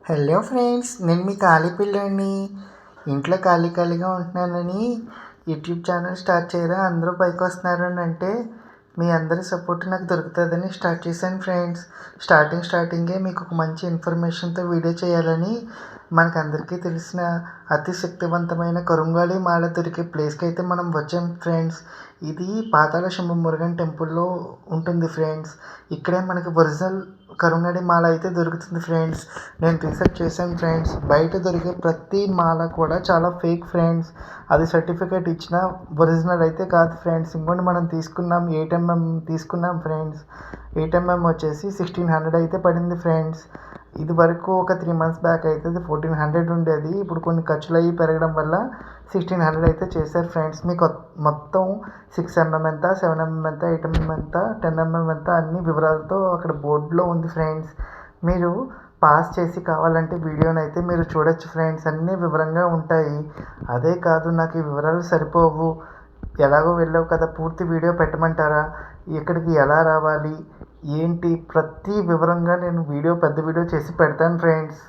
Hello friends, నేను మీ ఖాళీ పిల్లోడిని. ఇంట్లో ఖాళీగా ఉంటున్నానని యూట్యూబ్ ఛానల్ స్టార్ట్ చేయరా అందరూ పైకొస్తున్నారు అంటే మీ అందరి సపోర్ట్ నాకు దొరుకుతుందని స్టార్ట్ చేశాను ఫ్రెండ్స్. స్టార్టింగే మీకు ఒక మంచి ఇన్ఫర్మేషన్తో వీడియో చేయాలని మనకందరికీ తెలిసిన అతి శక్తివంతమైన కరుంగాళి మాల దొరికే ప్లేస్కి అయితే మనం వచ్చాం ఫ్రెండ్స్. ఇది పాతాళ శంభు మురుగన్ టెంపుల్లో ఉంటుంది ఫ్రెండ్స్. ఇక్కడే మనకి ఒరిజినల్ కరుంగాళి మాల అయితే దొరుకుతుంది ఫ్రెండ్స్. నేను రీసెర్చ్ చేశాను ఫ్రెండ్స్. బయట దొరికే ప్రతి మాల కూడా చాలా ఫేక్ ఫ్రెండ్స్. అది సర్టిఫికేట్ ఇచ్చిన ఒరిజినల్ అయితే కాదు ఫ్రెండ్స్. ఇంకోటి మనం తీసుకున్నాం 8mm తీసుకున్నాం ఫ్రెండ్స్. 8mm వచ్చేసి 1600 అయితే పడింది ఫ్రెండ్స్. ఇది వరకు ఒక 3 months బ్యాక్ అయితే 1400 ఉండేది. ఇప్పుడు కొన్ని ఖర్చులు అయ్యి పెరగడం వల్ల 1600 అయితే చేశారు ఫ్రెండ్స్. మీకు మొత్తం 6mm ఎంత, 7mm ఎంత, 8mm ఎంత, 10mm ఎంత అన్ని వివరాలతో అక్కడ బోర్డులో ఉంది ఫ్రెండ్స్. మీరు పాస్ చేసి కావాలంటే వీడియోని అయితే మీరు చూడొచ్చు ఫ్రెండ్స్. అన్నీ వివరంగా ఉంటాయి. అదే కాదు, నాకు ఈ వివరాలు సరిపోవు, ఎలాగో వెళ్ళావు కదా పూర్తి వీడియో పెట్టమంటారా, ఇక్కడికి ఎలా రావాలి ఏంటి ప్రతి వివరంగా నేను పెద్ద వీడియో చేసి పెడతాను ఫ్రెండ్స్.